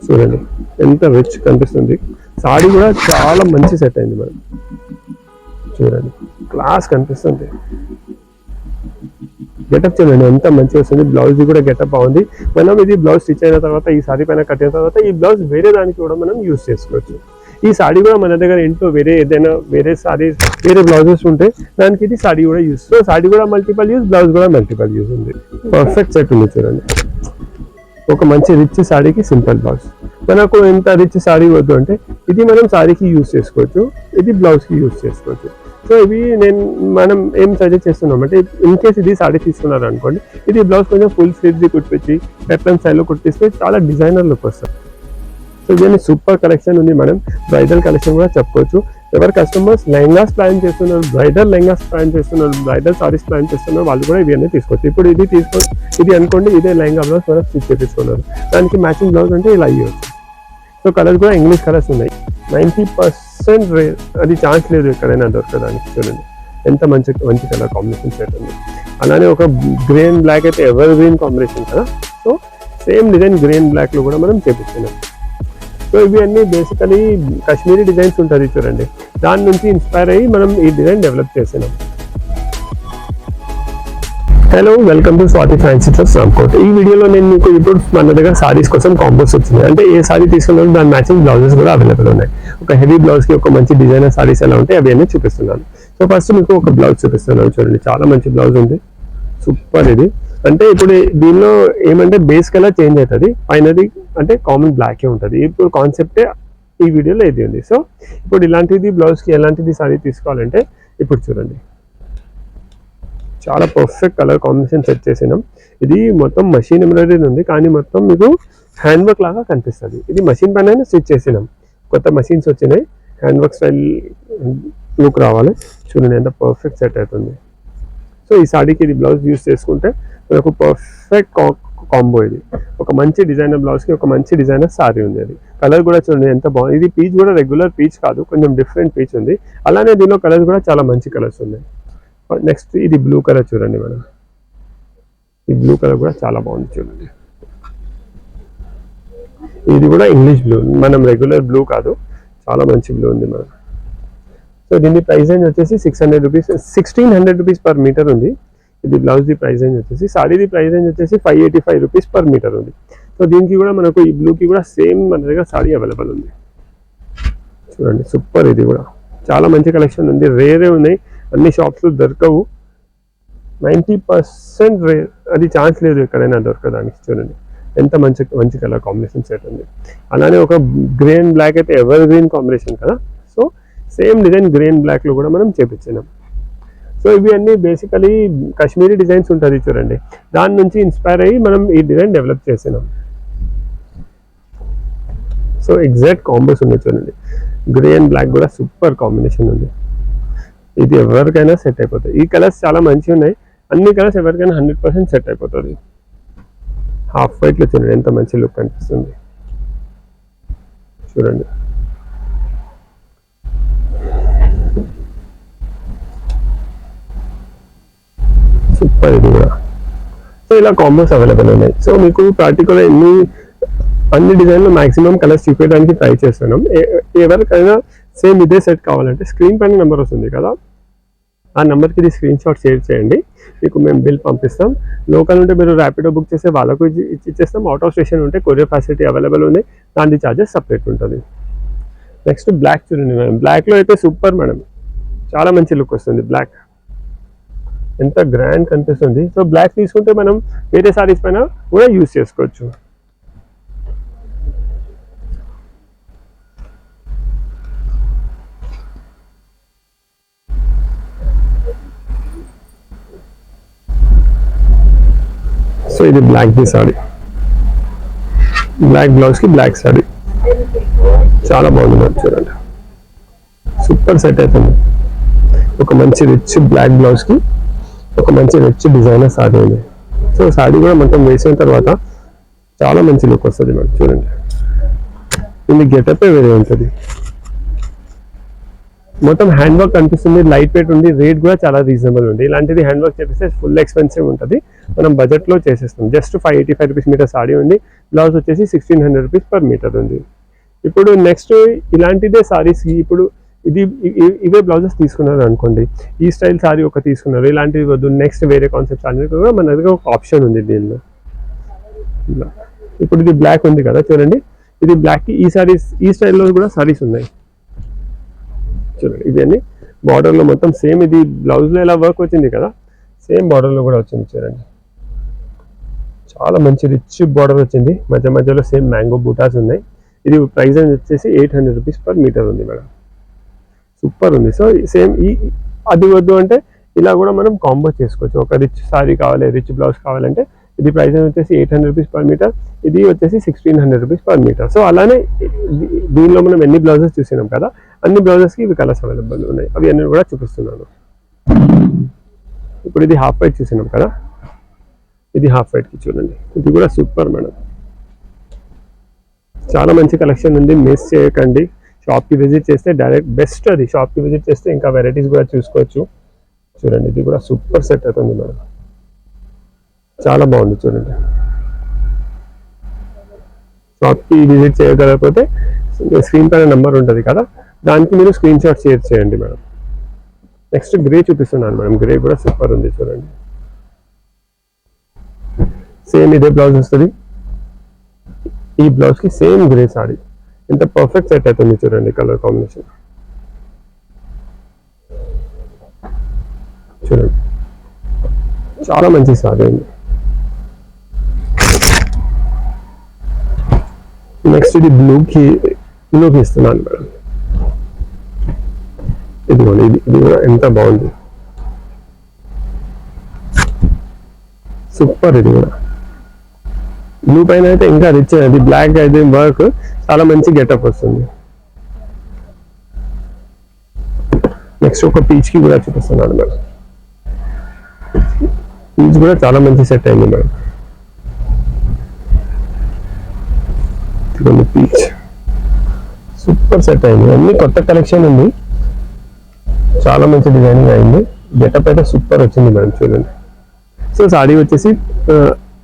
చూడండి ఎంత రిచ్ కనిపిస్తుంది. సాడీ కూడా చాలా మంచి సెట్ అయింది మేడం. చూడండి క్లాస్ కనిపిస్తుంది. గెటప్ చూడండి ఎంత మంచిగా వస్తుంది. బ్లౌజ్ కూడా గెటప్ బాగుంది. మనం ఇది బ్లౌజ్ స్టిచ్ అయిన తర్వాత ఈ సారీ పైన కట్టిన తర్వాత ఈ బ్లౌజ్ వేరే దానికి కూడా మనం యూజ్ చేసుకోవచ్చు. ఈ సాడీ కూడా మన దగ్గర ఇంట్లో వేరే ఏదైనా వేరే సారీస్ వేరే బ్లౌజెస్ ఉంటే దానికి ఇది సాడీ కూడా యూజ్. సో సాడీ కూడా మల్టిపల్ యూజ్, బ్లౌజ్ కూడా మల్టిపల్ యూజ్ ఉంది. పర్ఫెక్ట్ సెట్ ఉంది చూడండి. ఒక మంచి రిచ్ సాడీకి సింపుల్ బ్లౌజ్. మనకు ఎంత రిచ్ సాడీ వద్దు అంటే ఇది మనం సాడీకి యూజ్ చేసుకోవచ్చు, ఇది బ్లౌజ్కి యూజ్ చేసుకోవచ్చు. సో ఇవి మనం ఏం సజెస్ట్ చేస్తున్నాం అంటే ఇన్ కేస్ ఇది సాడీ తీసుకున్నారు అనుకోండి, ఇది బ్లౌజ్ కొంచెం ఫుల్ స్లీవ్స్ కుట్టించి పెప్లన్ స్టైల్లో కుట్టిస్తే చాలా డిజైనర్ లుక్ వస్తుంది. సో దీన్ని సూపర్ కలెక్షన్ ఉంది. మనం బ్రైడల్ కలెక్షన్ కూడా చెప్పుకోవచ్చు. ఎవరు కస్టమర్స్ లెహంగాస్ ప్లాన్ చేస్తున్నారు, బ్రైడల్ లెహంగాస్ ప్లాన్ చేస్తున్నారు, బ్రైడల్ సారీస్ ప్లాన్ చేస్తున్నారు, వాళ్ళు కూడా ఇవన్నీ తీసుకోవచ్చు. ఇప్పుడు ఇది అనుకోండి, ఇదే లెహంగా బ్లౌజ్ మనం స్టిచ్ చేపించుకున్నారు, దానికి మ్యాచింగ్ బ్లౌజ్ అంటే ఇలా అయ్యవచ్చు. సో కలర్స్ కూడా ఇంగ్లీష్ కలర్స్ ఉన్నాయి. 90% రేర్, అది ఛాన్స్ లేదు ఎక్కడైనా దొరకడానికి. చూడండి ఎంత మంచి మంచి కలర్ కాంబినేషన్ సెట్ ఉంది. అలానే ఒక గ్రీన్ బ్లాక్ అయితే ఎవర్ గ్రీన్ కాంబినేషన్ కదా. సో సేమ్ డిజైన్ గ్రీన్ బ్లాక్లో కూడా మనం చేపించినాం. సో ఇవి అన్నీ బేసికలీ కాశ్మీరీ డిజైన్స్ ఉంటుంది చూడండి, దాని నుంచి ఇన్స్పైర్ అయ్యి మనం ఈ డిజైన్ డెవలప్ చేసినాం. Hello, welcome to Swathi fancy dress Ramkot. ఈ వీడియోలో నేను మీకు ఇప్పుడు మన దగ్గర సారీస్ కోసం కాంబోస్ వచ్చినాయి. అంటే ఏ సారీ తీసుకున్నారో దాని మ్యాచింగ్ బ్లౌజెస్ కూడా అవైలబుల్ ఉన్నాయి. ఒక హెవీ బ్లౌజ్కి ఒక మంచి డిజైనర్ సారీస్ ఎలా ఉంటాయి అవి అన్నీ చూపిస్తున్నాను. సో ఫస్ట్ మీకు ఒక బ్లౌజ్ చూపిస్తున్నాను చూడండి, చాలా మంచి బ్లౌజ్ ఉంది, సూపర్. ఇది అంటే ఇప్పుడు దీనిలో ఏమంటే బేస్ కలర్ చేంజ్ అవుతుంది, పైనది అంటే కామన్ బ్లాకే ఉంటుంది. ఇప్పుడు కాన్సెప్టే ఈ వీడియోలో ఇది ఉంది. సో ఇప్పుడు ఇలాంటిది బ్లౌజ్కి ఎలాంటిది సారీ తీసుకోవాలంటే ఇప్పుడు చూడండి, చాలా పర్ఫెక్ట్ కలర్ కాంబినేషన్ సెట్ చేసినాం. ఇది మొత్తం మషిన్ ఎంబ్రాయిడరీ ఉంది, కానీ మొత్తం మీకు హ్యాండ్ వర్క్ లాగా కనిపిస్తుంది. ఇది మషిన్ పైన స్టిచ్ చేసినాం, కొత్త మషిన్స్ వచ్చినాయి, హ్యాండ్ వర్క్ స్టైల్ లుక్ రావాలి. చూడండి ఎంత పర్ఫెక్ట్ సెట్ అవుతుంది. సో ఈ సాడీకి ఇది బ్లౌజ్ యూస్ చేసుకుంటే మనకు పర్ఫెక్ట్ కాంబో. ఇది ఒక మంచి డిజైనర్ బ్లౌజ్కి ఒక మంచి డిజైనర్ సారీ ఉంది. అది కలర్ కూడా చూడండి ఎంత బాగుంది. ఇది పీచ్ కూడా రెగ్యులర్ పీచ్ కాదు, కొంచెం డిఫరెంట్ పీచ్ ఉంది. అలానే దీనిలో కలర్స్ కూడా చాలా మంచి కలర్స్ ఉన్నాయి. నెక్స్ట్ ఇది బ్లూ కలర్ చూడండి మేడం, ఈ బ్లూ కలర్ కూడా చాలా బాగుంది చూడండి. ఇది కూడా ఇంగ్లీష్ బ్లూ, మనం రెగ్యులర్ బ్లూ కాదు, చాలా మంచి బ్లూ ఉంది మేడం. సో దీని ప్రైస్ రేంజ్ వచ్చేసి 600 రూపీస్, 1600 రూపీస్ పర్ మీటర్ ఉంది. ఇది బ్లౌజ్ ది ప్రైస్ రేంజ్ వచ్చేసి, సాడీది ప్రైస్ రేంజ్ వచ్చేసి 585 రూపీస్ పర్ మీటర్ ఉంది. సో దీనికి కూడా మనకు ఈ బ్లూకి కూడా సేమ్ మన దగ్గర సాడీ అవైలబుల్ ఉంది. చూడండి సూపర్, ఇది కూడా చాలా మంచి కలెక్షన్ ఉంది, రేరే ఉన్నాయి, అన్ని షాప్స్లో దొరకవు. 90% రేర్, అది ఛాన్స్ లేదు ఎక్కడైనా దొరకడానికి. చూడండి ఎంత మంచి మంచి కలర్ కాంబినేషన్ సెట్ ఉంది. అలానే ఒక గ్రీన్ బ్లాక్ అయితే ఎవర్ గ్రీన్ కాంబినేషన్ కదా. సో సేమ్ డిజైన్ గ్రీన్ బ్లాక్లో కూడా మనం చేపించినాం. సో ఇవి అన్నీ బేసికలీ కాశ్మీరీ డిజైన్స్ ఉంటుంది చూడండి, దాని నుంచి ఇన్స్పైర్ అయ్యి మనం ఈ డిజైన్ డెవలప్ చేసినాం. సో ఎగ్జాక్ట్ కాంబోస్ ఉన్నాయి చూడండి, గ్రీన్ బ్లాక్ కూడా సూపర్ కాంబినేషన్ ఉంది. ఇది ఎవరికైనా సెట్ అయిపోతుంది. ఈ కలర్స్ చాలా మంచిగా ఉన్నాయి, అన్ని కలర్స్ ఎవరికైనా 100% సెట్ అయిపోతుంది. హాఫ్ వైట్లో చూడండి ఎంత మంచి లుక్ అనిపిస్తుంది చూడండి. సూపర్ ఇది కూడా. సో ఇలా కాంబోస్ అవైలబుల్ ఉన్నాయి. సో మీకు ప్రాక్టికల్గా అన్ని డిజైన్లో మ్యాక్సిమం కలర్స్ చూపించడానికి ట్రై చేస్తున్నాం. ఎవరికైనా సేమ్ ఇదే సెట్ కావాలంటే స్క్రీన్ పైన నెంబర్ వస్తుంది కదా, ఆ నెంబర్కి ఇది స్క్రీన్ షాట్ షేర్ చేయండి, మీకు మేము బిల్ పంపిస్తాం. లోకల్ ఉంటే మీరు ర్యాపిడో బుక్ చేస్తే వాళ్ళకు ఇచ్చేస్తాం. అవుట్ ఆఫ్ స్టేషన్ ఉంటే కొరియర్ ఫెసిలిటీ అవైలబుల్ ఉంది, దాని ఛార్జెస్ సపరేట్ ఉంటుంది. నెక్స్ట్ బ్లాక్ చూడండి మేడం, బ్లాక్లో అయితే సూపర్ మేడం, చాలా మంచి లుక్ వస్తుంది. బ్లాక్ ఎంత గ్రాండ్ కనిపిస్తుంది. సో బ్లాక్ తీసుకుంటే మనం వేరే సారీస్ పైన కూడా యూజ్ చేసుకోవచ్చు. సో ఇది బ్లాక్ ది సారీ, బ్లాక్ బ్లౌజ్కి బ్లాక్ సారీ చాలా బాగుంది చూడండి, సూపర్ సెట్ అవుతుంది. ఒక మంచి రిచ్ బ్లాక్ బ్లౌజ్కి ఒక మంచి రిచ్ డిజైనర్ సారీ ఉంది. సో సారీ కూడా మొత్తం వేసిన తర్వాత చాలా మంచి లుక్ వస్తుంది మేడం. చూడండి దీన్ని గెటప్ వేరే ఉంటుంది. మొత్తం హ్యాండ్ వర్క్ కనిపిస్తుంది, లైట్ వెయిట్ ఉంది, రేట్ కూడా చాలా రీజనబుల్ ఉంది. ఇలాంటిది హ్యాండ్ వర్క్ చేపిస్తే ఫుల్ ఎక్స్పెన్సివ్ ఉంటుంది, మనం బడ్జెట్లో చేసేస్తాం. జస్ట్ 585 రూపీస్ మీటర్ సాడీ ఉంది, బ్లౌజ్ వచ్చేసి 1600 రూపీస్ పర్ మీటర్ ఉంది. ఇప్పుడు నెక్స్ట్ ఇలాంటిదే సారీస్, ఇప్పుడు ఇవే బ్లౌజెస్ తీసుకున్నారు అనుకోండి, ఈ స్టైల్ సారీ ఒక తీసుకున్నారు, ఇలాంటివి వద్దు నెక్స్ట్ వేరే కాన్సెప్ట్ సారీ కూడా మన దగ్గర ఒక ఆప్షన్ ఉంది దీనిలో. ఇప్పుడు ఇది బ్లాక్ ఉంది కదా చూడండి, ఇది బ్లాక్కి ఈ సారీస్ ఈ స్టైల్లో కూడా సారీస్ ఉన్నాయి చూడండి. ఇవన్నీ బార్డర్లో మొత్తం సేమ్, ఇది బ్లౌజ్లో ఎలా వర్క్ వచ్చింది కదా సేమ్ బార్డర్లో కూడా వచ్చింది చూడండి. చాలా మంచి రిచ్ బార్డర్ వచ్చింది, మధ్య మధ్యలో సేమ్ మ్యాంగో బూటాస్ ఉన్నాయి. ఇది ప్రైస్ వచ్చేసి 800 రూపీస్ పర్ మీటర్ ఉంది మేడం, సూపర్ ఉంది. సో సేమ్ అది వద్దు అంటే ఇలా కూడా మనం కాంబో చేసుకోవచ్చు. ఒక రిచ్ సారీ కావాలి, రిచ్ బ్లౌజ్ కావాలంటే ఇది ప్రైస్ వచ్చేసి 800 రూపీస్ పర్ మీటర్, ఇది వచ్చేసి 1600 రూపీస్ పర్ మీటర్. సో అలానే దీనిలో మనం ఎన్ని బ్లౌజెస్ చూసినాం కదా, అన్ని బ్లౌజెస్కి ఇవి కలర్స్ అవైలబుల్ ఉన్నాయి, అవి అన్ని కూడా చూపిస్తున్నాను. ఇప్పుడు ఇది హాఫ్ వైట్ చూసినాం కదా, ఇది హాఫ్ వైట్కి చూడండి, ఇది కూడా సూపర్ మేడం, చాలా మంచి కలెక్షన్ ఉంది, మిస్ చేయకండి. షాప్కి విజిట్ చేస్తే డైరెక్ట్ బెస్ట్, అది షాప్కి విజిట్ చేస్తే ఇంకా వెరైటీస్ కూడా చూసుకోవచ్చు. చూడండి ఇది కూడా సూపర్ సెట్ అవుతుంది మేడం, చాలా బాగుంది చూడండి. షాప్కి విజిట్ చేయగలకపోతే స్క్రీన్ పైన నెంబర్ ఉంటుంది కదా, దానికి మీరు స్క్రీన్ షాట్ షేర్ చేయండి మేడం. నెక్స్ట్ గ్రే చూపిస్తున్నాను మేడం, గ్రే కూడా సూపర్ ఉంది చూడండి. సేమ్ ఇదే బ్లౌజ్ వస్తుంది, ఈ బ్లౌజ్కి సేమ్ గ్రే సారీ, ఎంత పర్ఫెక్ట్ సెట్ అవుతుంది చూడండి కలర్ కాంబినేషన్. చూడండి చాలా మంచి సారీ ఉంది. నెక్స్ట్ ఇది బ్లూకి ఇస్తున్నాను మేడం, ఇదిగోండి ఇది కూడా ఎంత బాగుంది, సూపర్. ఇది కూడా బ్లూ పైన అయితే ఇంకా రిచ్, అది బ్లాక్ అయితే వర్క్ చాలా మంచి గెటప్ వస్తుంది. నెక్స్ట్ ఒక పీచ్కి కూడా చూపిస్తున్నాను మేడం, పీచ్ కూడా చాలా మంచి సెట్ అయింది మేడం. పీచ్ సూపర్ సెట్ అయింది, అన్ని కొత్త కలెక్షన్ ఉంది, చాలా మంచి డిజైనింగ్ అయింది, గెటప్ అయితే సూపర్ వచ్చింది మేడం చూడండి. సో సారీ వచ్చేసి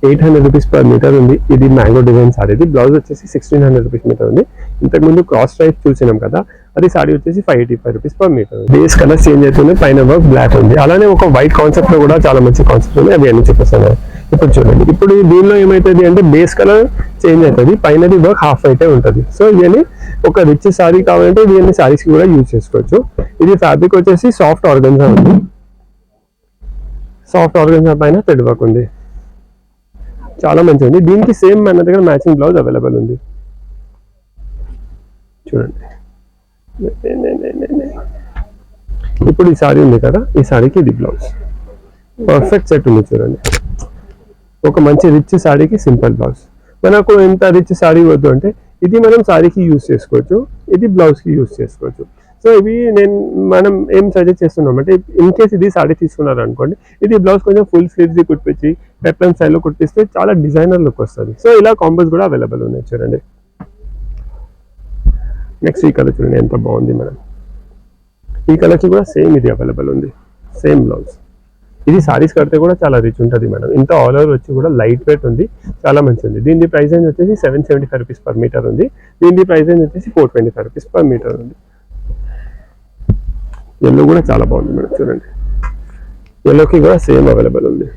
800 రూపీస్ పర్ మీటర్ ఉంది, ఇది మ్యాంగో డిజైన్ సారీ, ఇది బ్లౌజ్ వచ్చేసి 1600 రూపీస్ మీటర్ ఉంది. ఇంతకుముందు క్రాస్ స్ట్రైప్ చూసినాం కదా, అది సారీ వచ్చేసి 585 rupees per metre. Base colour change అవుతుంది, పైన వర్క్ బ్లాక్ ఉంది, అలానే ఒక వైట్ కాన్సెప్ట్ లో కూడా చాలా మంచి కాన్సెప్ట్ ఉంది, అవి అన్ని చూపిస్తాను. ఇప్పుడు చూడండి, ఇప్పుడు దీనిలో ఏమవుతుంది అంటే బేస్ కలర్ చేంజ్ అవుతుంది, పైనది వర్క్ హాఫ్ వైటే ఉంటుంది. సో ఇవన్నీ ఒక రిచ్ సారీ కావాలంటే ఇవన్నీ సారీస్ కూడా యూజ్ చేసుకోవచ్చు. ఇది ఫ్యాబ్రిక్ వచ్చేసి సాఫ్ట్ ఆర్గన్జా ఉంది, సాఫ్ట్ ఆర్గన్జా పైన థ్రెడ్ వర్క్ ఉంది, చాలా మంచిగా ఉంది. దీనికి సేమ్ మన దగ్గర మ్యాచింగ్ బ్లౌజ్ అవైలబుల్ ఉంది చూడండి. ఇప్పుడు ఈ సారీ ఉంది కదా, ఈ సారీకి ఇది బ్లౌజ్ పర్ఫెక్ట్ సెట్ ఉంది చూడండి. ఒక మంచి రిచ్ సారీకి సింపుల్ బ్లౌజ్, మనకు ఎంత రిచ్ సారీ వద్దు అంటే ఇది మనం సారీకి యూజ్ చేసుకోవచ్చు, ఇది బ్లౌజ్కి యూజ్ చేసుకోవచ్చు. సో ఇవి మనం ఏం సజెస్ట్ చేస్తున్నాం అంటే, ఇన్ కేస్ ఇది సారీ తీసుకున్నారు అనుకోండి, ఇది బ్లౌజ్ కొంచెం ఫుల్ స్లీవ్స్ కుట్టించి పెప్లన్ స్టైల్లో కుట్టిస్తే చాలా డిజైనర్ లుక్ వస్తుంది. సో ఇలా కాంబోస్ కూడా అవైలబుల్ ఉన్నాయి చూడండి. నెక్స్ట్ ఈ కలర్ చూడండి ఎంత బాగుంది మేడం, ఈ కలర్కి కూడా సేమ్ ఇది అవైలబుల్ ఉంది, సేమ్ బ్లౌజ్. ఇది సారీస్ కడితే కూడా చాలా రిచ్ ఉంటుంది మేడం, ఇంత ఆల్ ఓవర్ వచ్చి కూడా లైట్ వెయిట్ ఉంది, చాలా మంచి ఉంది. దీని ప్రైస్ రేంజ్ వచ్చేసి 775 రూపీస్ పర్ మీటర్ ఉంది, దీని ప్రైస్ రేంజ్ వచ్చేసి 425 రూపీస్ పర్ మీటర్ ఉంది. ఎల్లో కూడా చాలా బాగుంది మేడం చూడండి, ఎల్లోకి కూడా సేమ్ అవైలబుల్ ఉంది.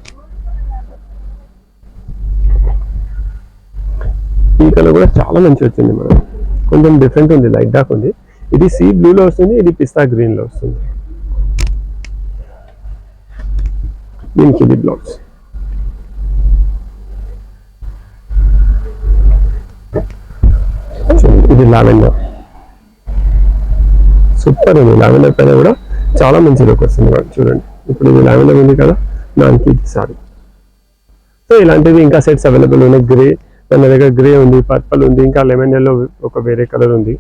ఈ కలర్ కూడా చాలా మంచి వచ్చింది మేడం, కొంచెం డిఫరెంట్ ఉంది, లైట్ డార్క్ ఉంది. ఇది సీ బ్లూలో వస్తుంది, ఇది పిస్తా గ్రీన్లో వస్తుంది. దీనికి ఇది బ్లౌజ్, ఇది లావెండర్, సూపర్ ఉంది. లావెండర్ పైన కూడా చాలా మంచి లుక్ వస్తుంది చూడండి. ఇప్పుడు ఇది లావెండర్ ఉంది కదా, దానికి ఇది సారీ. సో ఇలాంటివి ఇంకా సెట్స్ అవైలబుల్ ఉన్నాయి. గ్రే మన దగ్గర గ్రే ఉంది, పర్పుల్ ఉంది, ఇంకా లెమన్ ఎల్లో ఒక వేరే కలర్ ఉంది.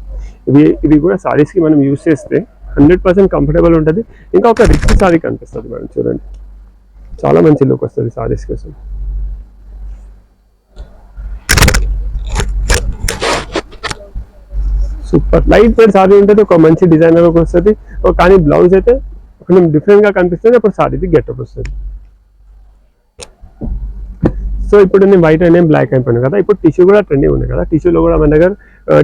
ఇవి కూడా సారీస్కి మనం యూజ్ చేస్తే 100% కంఫర్టబుల్ ఉంటుంది, ఇంకా ఒక రిచ్ సారీ కనిపిస్తుంది మేడం చూడండి, చాలా మంచి లుక్ వస్తుంది సారీస్ కోసం. సూపర్ లైట్ వెయిట్ సారీ ఉంటుంది, ఒక మంచి డిజైనర్ వస్తుంది, కానీ బ్లౌజ్ అయితే కొంచెం డిఫరెంట్ గా కనిపిస్తుంది, అప్పుడు సారీది గెటప్ వస్తుంది. సో ఇప్పుడు నేను వైట్ అయినా బ్లాక్ అయిపోయాను కదా, ఇప్పుడు టిష్యూ కూడా ట్రెండింగ్ ఉంది కదా, టిష్యూలో కూడా మన దగ్గర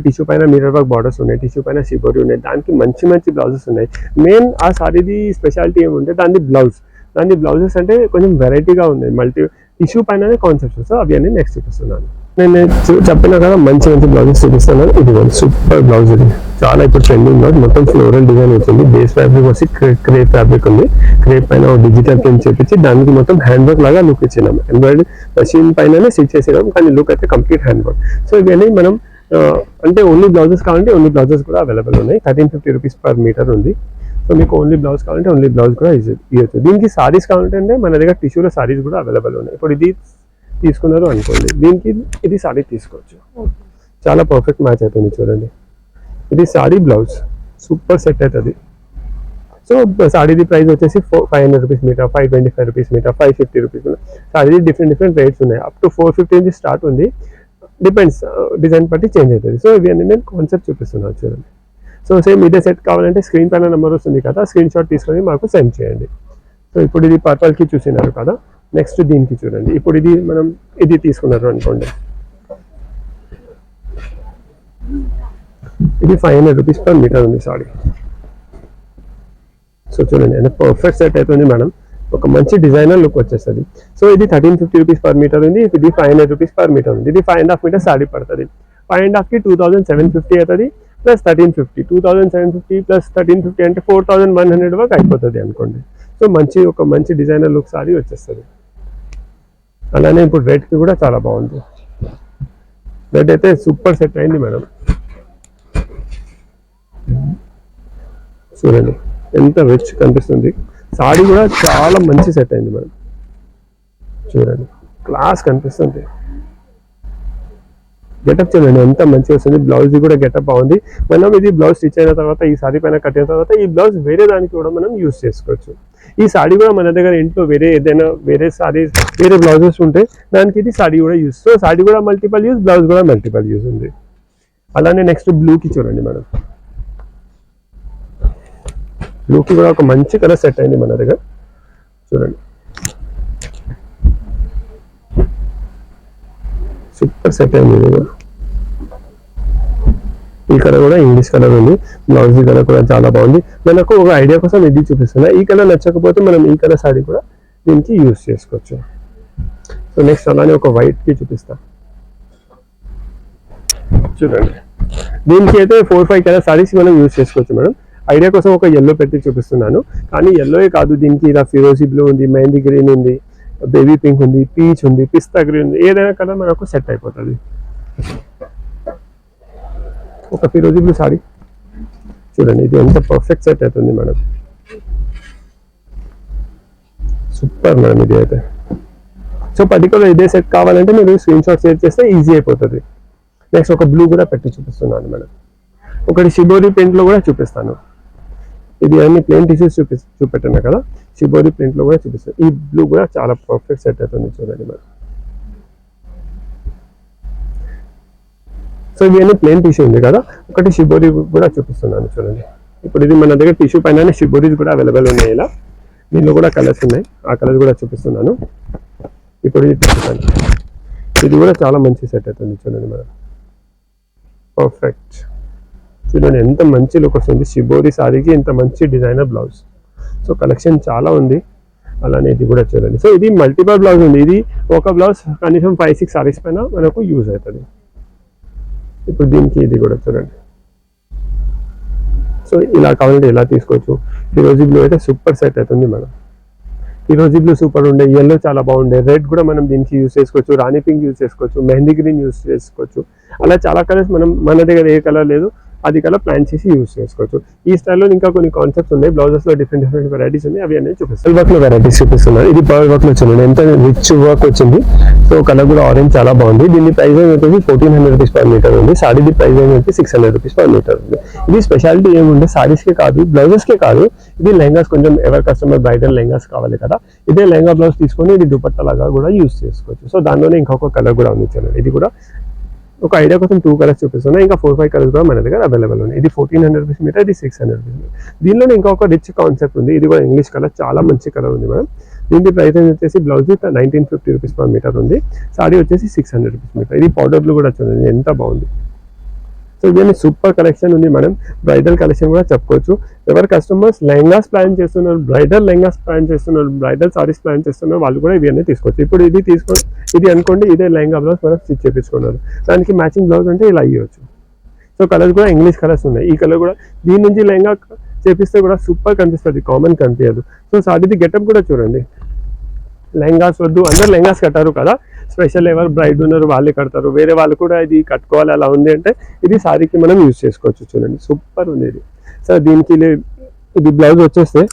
టిష్యూ పైన మిర్రర్ వర్క్ బార్డర్స్ ఉన్నాయి, టిష్యూ పైన షిబోరి ఉన్నాయి, దానికి మంచి మంచి బ్లౌజెస్ ఉన్నాయి. మెయిన్ ఆ సారీది స్పెషాలిటీ ఏముంటే దాని బ్లౌజెస్ అంటే కొంచెం వెరైటీగా ఉన్నాయి, మల్టీ టిష్యూ పైన కాన్సెప్ట్స్. సో అవి అన్ని నెక్స్ట్ చూపిస్తున్నాను. నేను చెప్పిన కదా మంచి మంచి బ్లౌజెస్ చూపిస్తున్నాను. ఇది సూపర్ బ్లౌజ్, ఇది చాలా ఇప్పుడు ట్రెండింగ్ బ్లౌజ్, మొత్తం ఫ్లోరల్ డిజైన్ వచ్చింది, బేస్ ఫ్యాబ్రిక్ వచ్చి క్రేప్ ఫ్యాబ్రిక్ ఉంది, క్రేప్ పైన డిజిటల్ ప్రింట్ చేపించి దానికి మొత్తం హ్యాండ్ వర్క్ లాగా లుక్ ఇచ్చినాం, ఎంబ్రాయిడరీ మెషిన్ పైన స్టిచ్ చేసినాం, కానీ లుక్ అయితే కంప్లీట్ హ్యాండ్ వర్క్. సో ఇవన్నీ మనం అంటే ఓన్లీ బ్లౌజెస్ కావాలంటే ఓన్లీ బ్లౌజెస్ కూడా అవైలబుల్ ఉన్నాయి. 1350 రూపీస్ పర్ మీటర్ ఉంది. సో మీకు ఓన్లీ బ్లౌజ్ కావాలంటే ఓన్లీ బ్లౌజ్ కూడా ఇవ్వచ్చు. దీనికి సారీస్ కావాలంటే మన దగ్గర టిష్యూలో సారీస్ కూడా అవైలబుల్ ఉన్నాయి. ఇప్పుడు ఇది తీసుకున్నారు అనుకోండి, దీనికి ఇది సారీ తీసుకోవచ్చు, చాలా పర్ఫెక్ట్ మ్యాచ్ అవుతుంది. చూడండి, ఇది సారీ బ్లౌజ్ సూపర్ సెట్ అవుతుంది. సో సారీది ప్రైస్ వచ్చేసి 500 rupees metre, 525 rupees metre, 550 rupees. సారీది డిఫరెంట్ రేట్స్ ఉన్నాయి, అప్ టు 450 నుంచి స్టార్ట్ ఉంది, డిపెండ్స్ డిజైన్ బట్టి చేంజ్ అవుతుంది. సో ఇవన్నీ నేను కాన్సెప్ట్ చూపిస్తున్నాను చూడండి. సో సేమ్ ఇదే సెట్ కావాలంటే స్క్రీన్ పైన నెంబర్ వస్తుంది కదా, స్క్రీన్ షాట్ తీసుకొని మాకు సెండ్ చేయండి. సో ఇప్పుడు ఇది పర్పల్కి చూసినారు కదా, నెక్స్ట్ దీనికి చూడండి. ఇప్పుడు ఇది మనం ఇది తీసుకున్నారు అనుకోండి, ఇది 500 రూపీస్ పర్ మీటర్ ఉంది సారీ. సో చూడండి ఎంత పర్ఫెక్ట్ సెట్ అవుతుంది మేడం, ఒక మంచి డిజైనర్ లుక్ వచ్చేస్తుంది. సో ఇది 1350 రూపీస్ పర్ మీటర్ ఉంది, ఇది 500 రూపీస్ పర్ మీటర్ ఉంది. ఇది 5.5 మీటర్ సారీ పడుతుంది. 5.5కి 2750 అవుతుంది, ప్లస్ 1350, 2750 ప్లస్ 1350 అంటే 4100 వరకు అయిపోతుంది అనుకోండి. సో ఒక మంచి డిజైనర్ లుక్ సారీ వచ్చేస్తుంది. అలానే ఇప్పుడు రెడ్కి కూడా చాలా బాగుంది, రెడ్ అయితే సూపర్ సెట్ అయింది మేడం. చూడండి ఎంత రిచ్ కనిపిస్తుంది, సారీ కూడా చాలా మంచి సెట్ అయింది మేడం. చూడండి క్లాస్ కనిపిస్తుంది, గెటప్ చూడండి ఎంత మంచిగా వస్తుంది, బ్లౌజ్ కూడా గెటప్ బాగుంది. మనం ఇది బ్లౌజ్ స్టిచ్ అయిన తర్వాత ఈ సారీ పైన కట్టిన తర్వాత ఈ బ్లౌజ్ వేరే దానికి కూడా మనం యూజ్ చేసుకోవచ్చు. ఈ సారీ కూడా మన దగ్గర ఇంట్లో వేరే సారీస్ వేరే బ్లౌజెస్ ఉంటే దానికి ఇది సారీ కూడా యూజ్. సో సారీ కూడా మల్టిపల్ యూజ్, బ్లౌజ్ కూడా మల్టిపల్ యూజ్ ఉంది. అలానే నెక్స్ట్ బ్లూకి చూడండి మేడం, బ్లూకి కూడా ఒక మంచి కలర్ సెట్ అయింది మన దగ్గర. చూడండి సూపర్ సెట్ అయింది. ఈ కలర్ కూడా ఇంగ్లీష్ కలర్ ఉంది, బ్లౌజ్ కలర్ కూడా చాలా బాగుంది. మనకు ఒక ఐడియా కోసం ఇది చూపిస్తున్నా, ఈ కలర్ నచ్చకపోతే మనం ఈ కలర్ సారీ కూడా దీనికి యూజ్ చేసుకోవచ్చు. సో నెక్స్ట్ అలానే ఒక వైట్కి చూపిస్తా. చూడండి దీనికి అయితే 4-5 కలర్ సారీస్ మనం యూజ్ చేసుకోవచ్చు మేడం. ఐడియా కోసం ఒక ఎల్లో పెట్టి చూపిస్తున్నాను, కానీ ఎల్లోయే కాదు, దీనికి ఇలా ఫిరోజీ బ్లూ ఉంది, మెహందీ గ్రీన్ ఉంది, బేబీ పింక్ ఉంది, పీచ్ ఉంది, పిస్తా గ్రీన్ ఉంది, ఏదైనా కలర్ మనకు సెట్ అయిపోతుంది. ఒక ఫిరోజీ బ్లూ సారీ చూడండి, ఇది ఎంత పర్ఫెక్ట్ సెట్ అవుతుంది మేడం, సూపర్ మేడం ఇది అయితే. సో పర్టికులర్ ఇదే సెట్ కావాలంటే మీరు స్క్రీన్ షాట్ షేర్ చేస్తే ఈజీ అయిపోతుంది. నెక్స్ట్ ఒక బ్లూ కూడా పెట్టి చూపిస్తున్నాను మేడం, ఒకటి షిబోరి ప్రింట్లో కూడా చూపిస్తాను. ఇది అన్ని ప్లేన్ టిష్యూస్ చూపెట్టాను కదా, షిబోరి ప్రింట్లో కూడా చూపిస్తాను. ఈ బ్లూ కూడా చాలా పర్ఫెక్ట్ సెట్ అవుతుంది చూడండి మేడం. సో ఇవన్నీ ప్లేన్ టిష్యూ ఉంది కదా, ఒకటి షిబోరి కూడా చూపిస్తున్నాను చూడండి. ఇప్పుడు ఇది మన దగ్గర టిష్యూ పైన షిబోరీస్ కూడా అవైలబుల్ ఉన్నాయి, ఇలా దీనిలో కూడా కలర్స్ ఉన్నాయి, ఆ కలర్స్ కూడా చూపిస్తున్నాను. ఇప్పుడు ఇది చూపిస్తాను, ఇది కూడా చాలా మంచి సెట్ అవుతుంది చూడండి మేడం, పర్ఫెక్ట్. చూడండి ఎంత మంచి లుక్ వస్తుంది, షిబోరి సారీకి ఇంత మంచి డిజైనర్ బ్లౌజ్. సో కలెక్షన్ చాలా ఉంది. అలానే ఇది కూడా చూడండి. సో ఇది మల్టిపల్ బ్లౌజ్ ఉంది, ఇది ఒక బ్లౌజ్ కనీసం 5-6 సారీస్ పైన మనకు యూజ్ అవుతుంది. ఇప్పుడు దీనికి ఇది కూడా చూడండి. సో ఇలా కావాలంటే ఇలా తీసుకోవచ్చు. ఫిరోజీ బ్లూ అయితే సూపర్ సెట్ అవుతుంది మేడం, ఫిరోజీ బ్లూ సూపర్ ఉండే, ఎల్లో చాలా బాగుండే, రెడ్ కూడా మనం దీనికి యూజ్ చేసుకోవచ్చు, రాణి పింక్ యూజ్ చేసుకోవచ్చు, మెహందీ గ్రీన్ యూజ్ చేసుకోవచ్చు. అలా చాలా కలర్స్ మన దగ్గర ఏ కలర్ లేదు అది కలర్ ప్లాన్ చేసి యూజ్ చేసుకోవచ్చు. ఈ స్టైల్లో ఇంకా కొన్ని కాన్సెప్ట్స్ ఉన్నాయి, బ్లౌజెస్లో డిఫరెంట్ వెరైటీస్ ఉన్నాయి, అవి అనేది చూపిస్తాను. వర్క్ లో వెరైటీస్ చూపిస్తున్నాను. ఇది పర్ల్ వర్క్ లో చూడండి ఎంత రిచ్ వర్క్ వచ్చింది. సో కలర్ కూడా ఆరెంజ్ చాలా బాగుంది. దీని ప్రైస్ వచ్చేసి 1400 రూపీస్ పర్ మీటర్ ఉంది. సారీది ప్రైస్ వచ్చి 600 రూపీస్ పర్ మీటర్ ఉంది. ఇది స్పెషాలిటీ ఏముంటే సారీస్కే కాదు, బ్లౌజెస్కే కాదు, ఇది లెహంగాస్, కొంచెం ఎవరి కస్టమర్ బ్రైడల్ లెహంగాస్ కావాలి కదా, ఇదే లెహంగా బ్లౌజ్ తీసుకొని ఇది దుపట్టా లాగా కూడా యూజ్ చేసుకోవచ్చు. సో దానిలోనే ఇంకొక కలర్ కూడా ఉంది చూడండి, ఇది కూడా ఒక ఐడియా కోసం 2 కలర్స్ చూపిస్తున్నా, ఇంకా 4-5 కలర్స్ కూడా మన దగ్గర అవైలబుల్ ఉన్నాయి. ఇది 1400 రూపీస్ మీటర్, ఇది 600 రూపీస్ మీటర్. దీనిలోనే ఇంకా ఒక రిచ్ కాన్సెప్ట్ ఉంది, ఇది కూడా ఇంగ్లీష్ కలర్, చాలా మంచి కలర్ ఉంది మేడం. దీని ప్రైస్ వచ్చేసి బ్లౌజ్ 1950 రూపీస్ పర్ మీటర్ ఉంది, సారీ వచ్చేసి 600 రూపీస్ మీటర్. ఇది పౌడర్ బ్లూ కూడా చూడండి ఎంత బాగుంది. సో ఇవన్నీ సూపర్ కలెక్షన్ ఉంది మేడం. బ్రైడల్ కలెక్షన్ కూడా చెప్పుకోవచ్చు. ఎవరు కస్టమర్స్ లెహంగాస్ ప్లాన్ చేస్తున్నారు, బ్రైడల్ లెహంగాస్ ప్లాన్ చేస్తున్నారు, బ్రైడల్ సారీస్ ప్లాన్ చేస్తున్నారు, వాళ్ళు కూడా ఇవన్నీ తీసుకోవచ్చు. ఇప్పుడు ఇది అనుకోండి, ఇదే లెహంగా బ్లౌజ్ మనం స్టిచ్ చేయించుకున్నారు, దానికి మ్యాచింగ్ బ్లౌజ్ అంటే ఇలా ఇవ్వచ్చు. సో కలర్స్ కూడా ఇంగ్లీష్ కలర్స్ ఉన్నాయి. ఈ కలర్ కూడా దీని నుంచి లెహంగా చేపిస్తే కూడా సూపర్ కనిపిస్తుంది, కామన్ కనిపించదు. సో సారీది గెటప్ కూడా చూడండి. లెహంగాస్ వద్దు, అందరు లెహంగాస్ కట్టారు కదా, స్పెషల్ ఎవరు బ్రైడ్ ఉన్నారు వాళ్ళే కడతారు, వేరే వాళ్ళు కూడా ఇది కట్టుకోవాలి అలా ఉంది అంటే ఇది సారీకి మనం యూజ్ చేసుకోవచ్చు. చూడండి సూపర్ ఉంది ఇది. సో దీనికి ఇది బ్లౌజ్ వచ్చేస్తే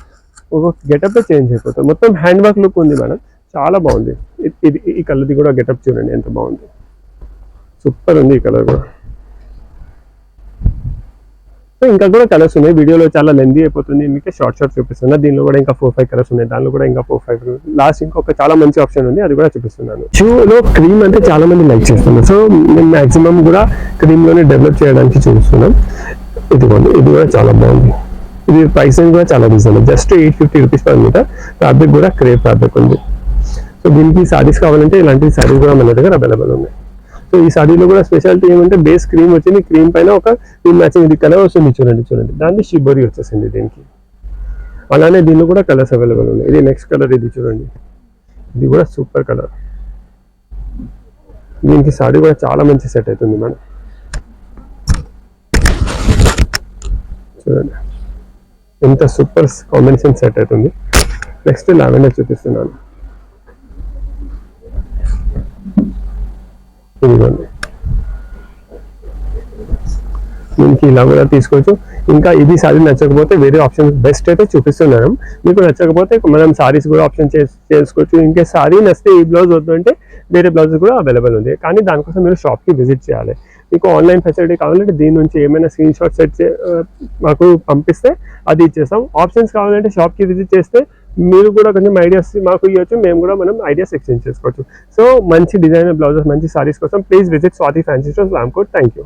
ఒక గెటప్ చేంజ్ అయిపోతుంది, మొత్తం హ్యాండ్ వర్క్ లుక్ ఉంది మేడం, చాలా బాగుంది. ఇది ఈ కలర్ది కూడా గెటప్ చూడండి ఎంత బాగుంది, సూపర్ ఉంది ఈ కలర్ కూడా. సో ఇంకా కూడా కలర్స్ ఉన్నాయి, వీడియోలో చాలా లెందీ అయిపోతుంది, మీకు షార్ట్ చూపిస్తున్నా. దీనిలో కూడా ఇంకా 4-5 కలర్స్ ఉన్నాయి, దానిలో కూడా ఇంకా 4-5 లాస్ట్ ఇంకొక చాలా మంచి ఆప్షన్ ఉంది, అది కూడా చూపిస్తున్నాను. షూలో క్రీమ్ అంటే చాలా మంది లైక్ చేస్తున్నారు, సో మేము మాక్సిమం కూడా క్రీమ్లోనే డెవలప్ చేయడానికి చూస్తున్నాం. ఇది కూడా చాలా బాగుంది. ఇది ప్రైసింగ్ కూడా చాలా reasonable, just 850 rupees per metre. Fabric కూడా క్రేప్ ఫ్యాబ్రిక్ ఉంది. సో దీనికి సారీస్ కావాలంటే ఇలాంటి సారీస్ కూడా మన దగ్గర అవైలబుల్ ఉన్నాయి. సో ఈ సారీలో కూడా స్పెషాలిటీ ఏమంటే బేస్ క్రీమ్ వచ్చింది, క్రీమ్ పైన ఒక మ్యాచింగ్ ఇది కలర్ వస్తుంది, చూడండి దాన్ని షిబోరి వచ్చేసింది దీనికి. అలానే దీనిలో కూడా కలర్స్ అవైలబుల్ ఉన్నాయి. ఇది నెక్స్ట్ కలర్, ఇది చూడండి, ఇది కూడా సూపర్ కలర్. దీనికి సారీ కూడా చాలా మంచి సెట్ అవుతుంది మేడం. చూడండి ఎంత సూపర్ కాంబినేషన్ సెట్ అవుతుంది. నెక్స్ట్ లావెండర్ చూపిస్తున్నాను. ఇదిగోండి, దీనికి ఇలా కూడా తీసుకోవచ్చు. ఇంకా ఇది సారీ నచ్చకపోతే వేరే ఆప్షన్ బెస్ట్ అయితే చూపిస్తున్నాను. మీకు నచ్చకపోతే మనం సారీస్ కూడా ఆప్షన్ చేసుకోవచ్చు. ఇంకే సారీ నచ్చితే ఈ బ్లౌజ్ వద్దు అంటే వేరే బ్లౌజ్ కూడా అవైలబుల్ ఉంది, కానీ దానికోసం మీరు షాప్కి విజిట్ చేయాలి. మీకు ఆన్లైన్ ఫెసిలిటీ కావాలంటే దీని నుంచి ఏమైనా స్క్రీన్ షాట్ సెట్ మాకు పంపిస్తే అది ఇచ్చేస్తాం. ఆప్షన్స్ కావాలంటే షాప్కి విజిట్ చేస్తే మీరు కూడా కొంచెం ఐడియాస్ మాకు ఇవ్వచ్చు, మేము కూడా మనం ఐడియాస్ ఎక్స్చేంజ్ చేసుకోవచ్చు. సో మంచి డిజైనర్ బ్లౌజెస్, మంచి సారీస్ కోసం please visit Swathi fancy stores, Ramkot. Thank you.